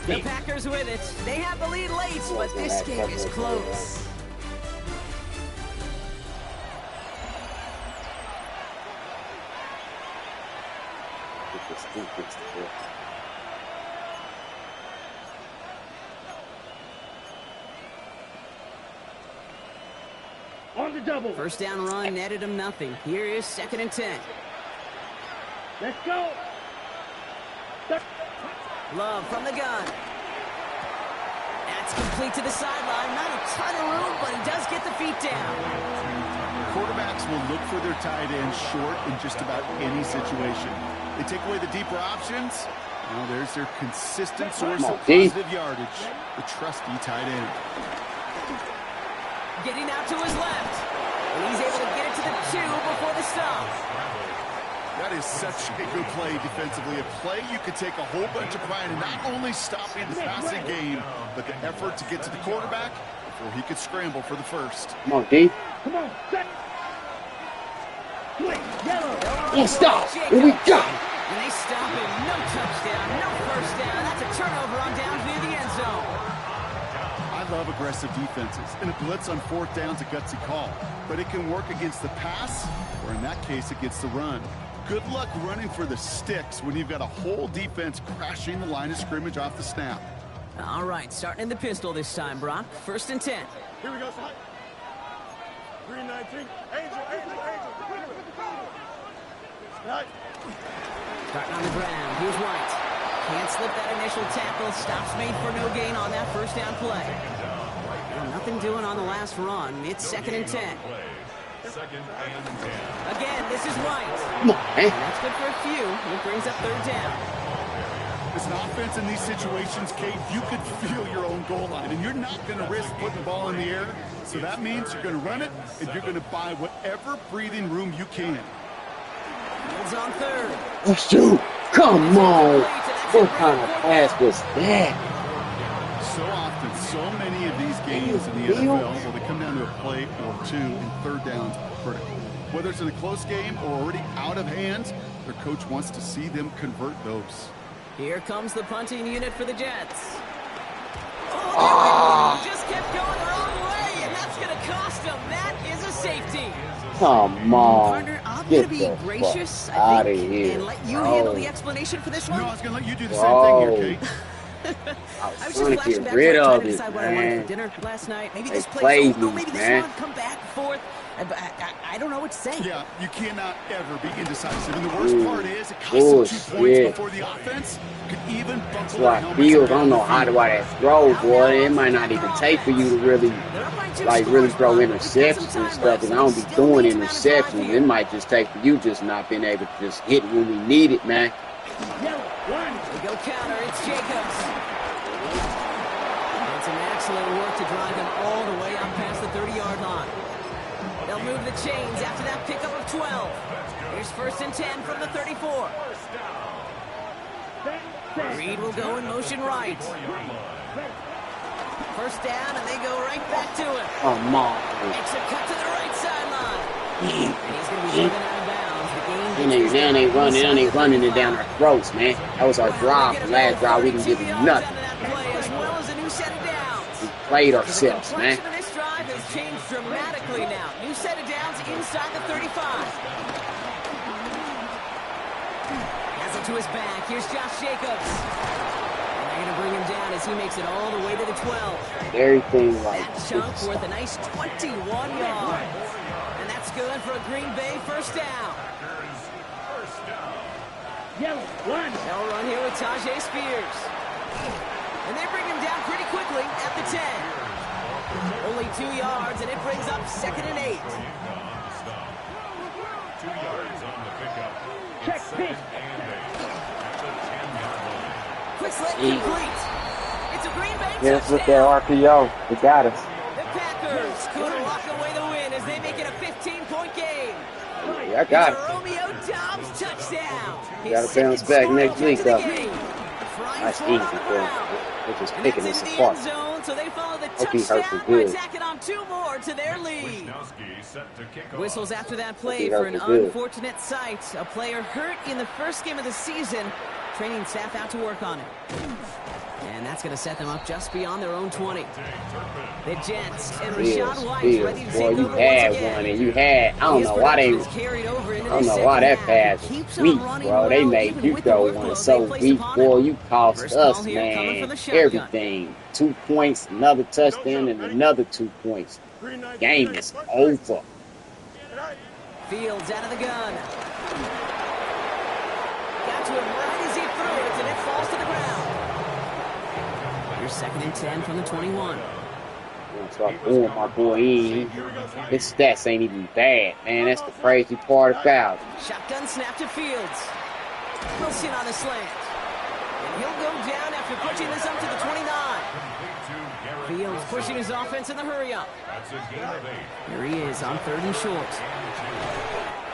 The Packers with it. They have the lead late, but this game is close. On the double. First down run netted him nothing. Here is 2nd and 10. Let's go. Love from the gun. That's complete to the sideline. Not a ton of room, but he does get the feet down. Quarterbacks will look for their tight end short in just about any situation. They take away the deeper options. Now there's their consistent source of positive yardage, the trusty tight end. Getting out to his left. And he's able to get it to the 2 before the stop. That is such a good play defensively. A play you could take a whole bunch of pride in not only stopping the passing game, but the effort to get to the quarterback before he could scramble for the first. Come on, D. Come on. Set. Swing. Yellow. Yeah, stop. Here we go. And they stop him. No touchdown, no first down. That's a turnover on down near the end zone. I love aggressive defenses, and a blitz on 4th down's a gutsy call. But it can work against the pass, or in that case, against the run. Good luck running for the sticks when you've got a whole defense crashing the line of scrimmage off the snap. All right, starting in the pistol this time, Brock. 1st and 10. Here we go, son. 319. Angel. Right. Starting on the ground. Here's White. Can't slip that initial tackle. Stops made for no gain on that first down play. Well, nothing doing on the last run. It's 2nd and 10. 2nd and 10. Again, this is White. Come on, man. And that's good for a few. It brings up 3rd down. As an offense in these situations, Kate, you could feel your own goal line, and you're not going to risk putting the ball in the air. So that means you're going to run it, and you're going to buy whatever breathing room you can. Fields on 3rd. Let's do. Come on. What kind of pass was that? So often, so many of these games in the NFL, well, they come down to a play or two, and 3rd downs are critical. Whether it's in a close game or already out of hand, their coach wants to see them convert those. Here comes the punting unit for the Jets. Oh, just kept going the wrong way, and that's him. That is a safety. Come on. Partner, I'm Get going to be the gracious, fuck I outta think, here, and let you bro. handle the explanation for this one. No, I was going to let you do the same thing here, Kate. I was trying just to flashing get back rid to trying of to it, decide what I wanted man. for dinner last night. Maybe They this place, played no, me, maybe this man. one, come back and forth. I don't know what to say. Yeah, you cannot ever be indecisive. And the worst part is it costs them 2 points Bullshit. before the offense could even buckle That's their why I helmets feel. I and don't know how do I that throw, boy. It might not even take for you to really, really throw interceptions and stuff. And I don't be doing interceptions. It might just take for you just not being able to just hit when we need it, man. We go counter. It's Jacobs. And some excellent work to drive him all the way up past the 30-yard line. They'll move the chains after that pickup of 12. Here's 1st and 10 from the 34. Reed will go in motion right. 1st down, and they go right back to it. Come on. Makes a cut to the right sideline. And he's going to be driven out of bounds. The game Now they running it down our throats, man. That was our drive. The last drive, we didn't give them nothing. As well as a new set of downs. We played ourselves, man. The complexion of this drive has changed dramatically now. New set of downs inside the 35. Has it to his back. Here's Josh Jacobs. And they're going to bring him down as he makes it all the way to the 12. Everything like That chunk worth a nice 21 yards. And that's good for a Green Bay 1st down. They'll run here with Tajay Spears. And they bring him down pretty quickly at the 10. Only 2 yards, and it brings up 2nd and 8. 2 yards on the pickup. Check pitch. Quick slant complete. It's a Green Bay yes, touchdown. with that RPO, they got us. The Packers could lock away the win as they make it a 15-point game. Yeah, I got It's it. a Romeo Dobbs touchdown. Gotta bounce back next week, though. That's That's easy, bro. They're just picking us apart. Zone, so they follow the Hope he hurts touchdown it by good. tacking on 2 more to their lead. Whistles after that play he for hurts an it good. unfortunate sight. A player hurt in the 1st game of the season. Training staff out to work on it. And that's going to set them up just beyond their own 20. The Jets and Rashad White ready to Boy, take you over had once again. one, and you had. I don't know why they. I don't know why that pass was weak, bro. They made you throw one so weak, boy. You cost us, man, everything. 2 points, another touchdown, and another 2 points. Game is over. Fields out of the gun. Got to him right as he threw it, and it falls to the ground. Here's 2nd and 10 from the 21. So I'm booing my boy in. His stats ain't even bad, man. That's the crazy part about it. Shotgun snap to Fields. Wilson on the slant. And he'll go down after pushing this up to the 29. Fields pushing his offense in the hurry-up. Here he is on 3rd and short.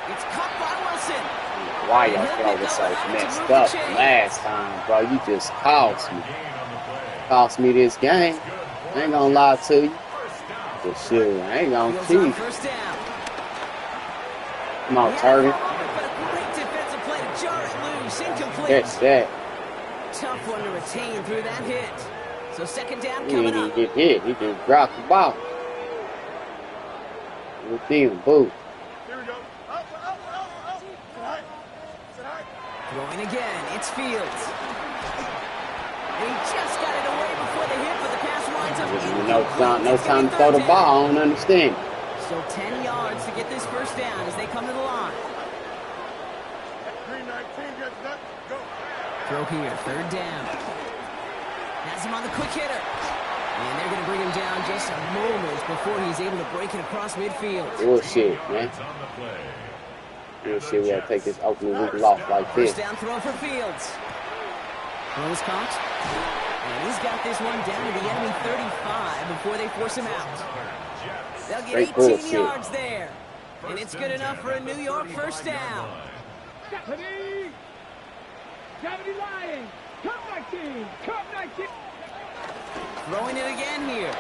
It's caught by Wilson. Why y'all throw was so messed up last time, bro? You just cost me. Cost me this game. I ain't gonna lie to you. But shit, I ain't gonna cheat. 1st down. Come on, Turner. But a great defensive play to jar it loose. Incomplete. Catch that. Tough one to retain through that hit. So 2nd down He coming didn't up. even get hit. He just dropped the ball. We'll see him, boo. Here we go. Up. Throwing again. It's Fields. And he just got it away before the hit, but the pass winds up No time to throw the ball. I don't understand. Still 10 yards to get this 1st down as they come to the line. Green 19, get that. Go. Throw here, 3rd down. Has him on the quick hitter. And they're going to bring him down just a moment before he's able to break it across midfield. Bullshit, man. Bullshit, we gotta take this opening week loss like this. 1st down throw for Fields. Throws caught. And he's got this one down to the enemy 35 before they force him out. They'll get 18 yards there. And it's good enough for a New York 1st down. Gravity lying. Come 19. Throwing it again here.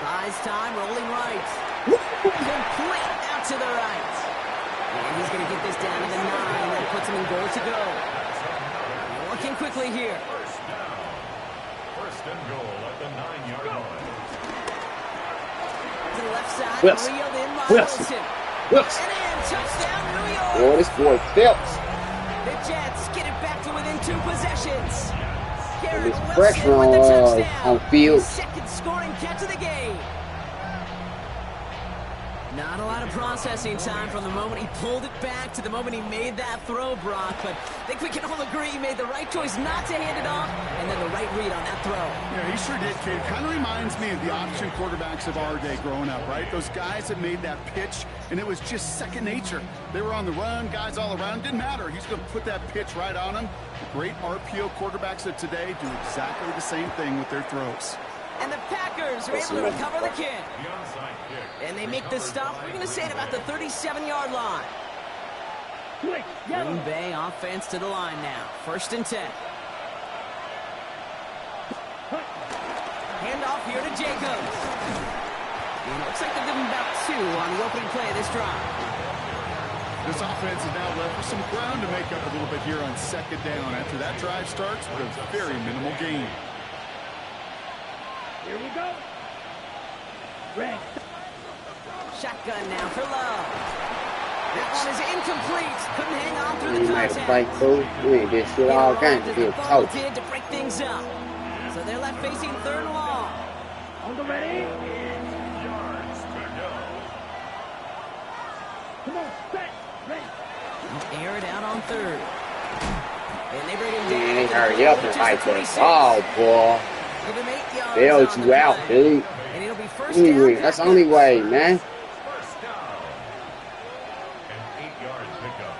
Buys time, rolling right. Complete out to the right. And he's going to get this down to the 9. That puts him in goal to go. Working quickly here. 1st and goal at the 9-yard line. to the left side. Wilson. Reeled in by Wilson. Wilson. And in, touchdown, New York. Boy, this boy Phelps. The Jets get it back to within 2 possessions. Garrett There's Wilson pressure with the on touchdown. Fields. His second scoring catch of the game. Not a lot of processing time from the moment he pulled it back to the moment he made that throw, Brock. But I think we can all agree he made the right choice not to hand it off, and then the right read on that throw. Yeah, he sure did, kid. Kind of reminds me of the option quarterbacks of our day growing up, right? Those guys that made that pitch, and it was just second nature. They were on the run, guys all around. Didn't matter. He's going to put that pitch right on them. The great RPO quarterbacks of today do exactly the same thing with their throws. And the Packers are able to recover the kick. And they make the stop, we're going to say, at about the 37-yard line. Green Bay offense to the line now. 1st and 10. Handoff here to Jacobs. And it looks like they're giving about 2 on the opening play of this drive. This offense is now left with some ground to make up a little bit here on 2nd down after that drive starts with a very minimal gain. Here we go. Red. Shotgun now for Love. That one is incomplete. Couldn't hang on through the You made a contact. fight, fool. You ain't this shit all game to be a coach. Did to break things up. So they're left facing 3rd and long. On the ready. Come on, set, ready. Air it out on 3rd. And they bring him down. Man, they to hurry the up goal, and which is fight the that 26. ball, boy. Give him 8 yards Bailed on you the out, play. dude. And it'll be 1st Anyway, down. that's the only way, man. First down. An 8-yard pickup.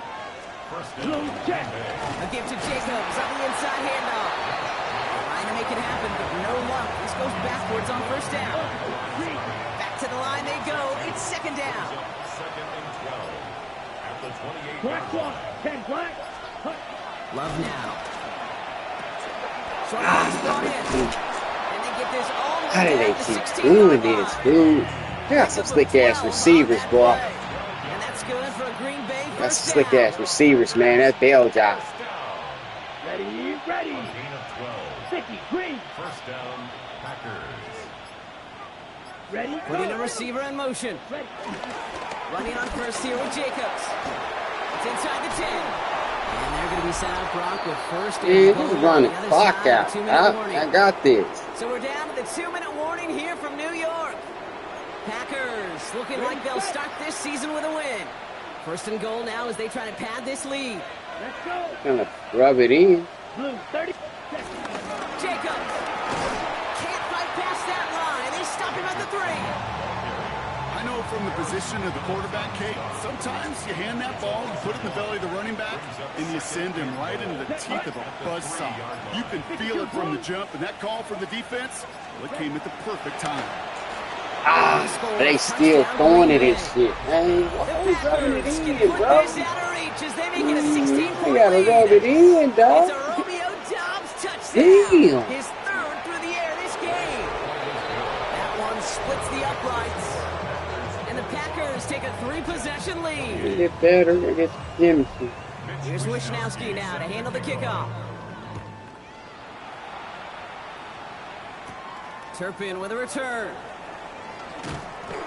First Blue down. Jet. A give to Jacobs on the inside handoff. Trying to make it happen, but no luck. This goes backwards on 1st down. Back to the line they go. It's 2nd down. 2nd and 12. At the 28. Black one. 10 black. Love now. Short pass brought in. And they get this all the How way did they down to keep 16 doing yard this, line. dude? They got some slick-ass receivers, boy. And that's good for a Green Bay That's first some slick-ass down. receivers, man. That's bail job. Ready, ready. Gain of 12. Sticky, green. First down, Packers. Ready, Putting go. a receiver in motion. Ready. Running on 1st here with Jacobs. It's inside the 10. And they're going to be set out, Brock, with 1st Man, and just goal. run the on other clock side, out. 2-minute warning. I got this. So we're down to the 2-minute warning here from New York. Packers looking like they'll start this season with a win. 1st and goal now as they try to pad this lead. Let's go. Gonna rub it in. Blue, 30. Jacobs can't fight past that line. They stop him at the 3. I know from the position of the quarterback, Kate, sometimes you hand that ball, you put it in the belly of the running back, and you send him right into the teeth of a buzzsaw. You can feel it from the jump, and that call from the defense, well, it came at the perfect time. But they still throwing it and shit. Man, The why rubbing it Packers in, can put bro? this out of reach as they make it a 16-point You gotta lead. rub it in, It's dog. a Romeo Dobbs touchdown. Damn. His 3rd through the air this game. That one splits the uprights. And the Packers take a 3-possession lead. Get better. Get Jimson. Here's Wishnowski now to handle the kickoff. Turpin with a return.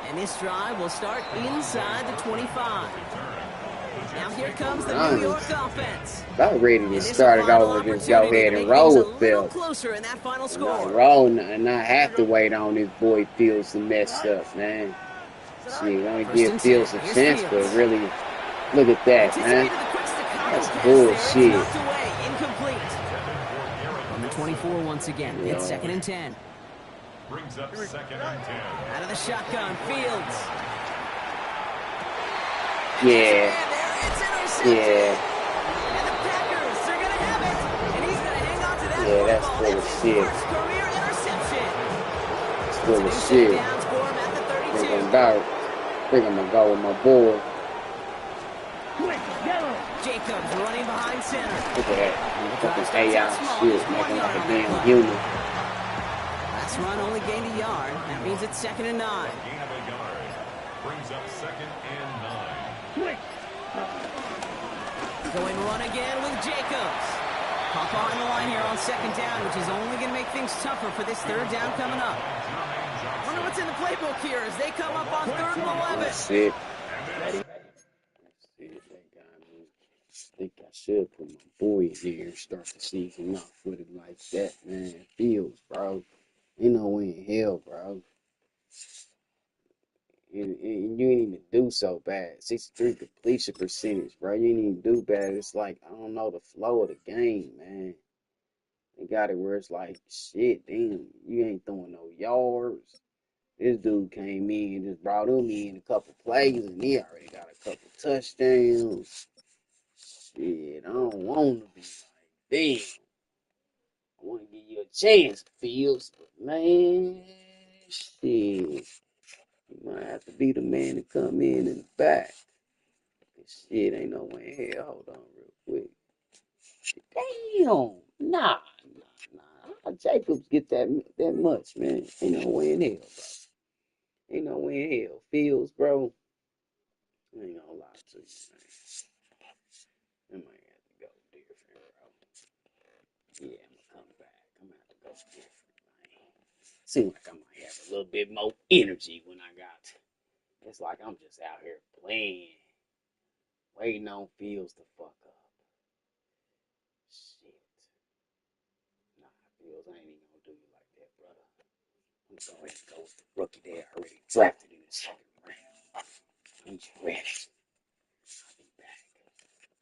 And this drive will start inside the 25. Now here comes the New York offense. About ready to And this start it final over. Just go opportunity ahead to and make roll things with a little Phil. closer in that final score. Roll and not have to wait on this boy Fields to mess up, man. See, we only give Fields a chance, but really, look at that, man. That's bullshit. Incomplete. On the 24 once again. It's 2nd and 10. Brings up 2nd and 10. Out of the shotgun, Fields. Yeah. It's intercepted. Yeah. And the Packers, they're going to have it. And he's going to hang on to that Yeah, that's football. full of That's his shit. first career interception. It's full of New shit. downs for him at the 32. Think I'm gonna go with my boy. Quick, yellow. Jacobs running behind center. Look at that. Fucking AI shit, making like a damn human. Last run only gained a yard. That means it's 2nd and 9. Gain of a yard. Brings up 2nd and 9. Quick. Going run again with Jacobs. Pop on the line here on 2nd down, which is only going to make things tougher for this 3rd down coming up. Wonder what what's in the playbook here as they come up on 3rd and 11. That's it. I think I should put my boy in here and start the season off with it like that, man. Fields, bro. Ain't no way in hell, bro. And you ain't even do so bad. 63 completion percentage, bro. You ain't even do bad. It's like, I don't know, the flow of the game, man. They got it where it's like, shit, damn, you ain't throwing no yards. This dude came in and just brought him in a couple plays, and he already got a couple touchdowns. Shit, I don't want to be like, damn. I want to give you a chance, Fields, but man, shit. You might have to be the man to come in the back. Shit, ain't no way in hell. Hold on real quick. Damn. Nah. How Jacobs get that much, man? Ain't no way in hell, bro. Ain't no way in hell. Fields, bro. I ain't gonna lie to you, man. I might have to go different, bro. Yeah, I'm gonna come back. I'm gonna have to go different, man. Seems like I might have a little bit more energy when I got. It's like I'm just out here playing, waiting on Fields to fuck up. Shit. Nah, Fields, I ain't even gonna do you like that, brother. I'm gonna go ahead and go with the rookie they already drafted in the 2nd round. I'm ready. I'll be back.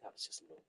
That was just a little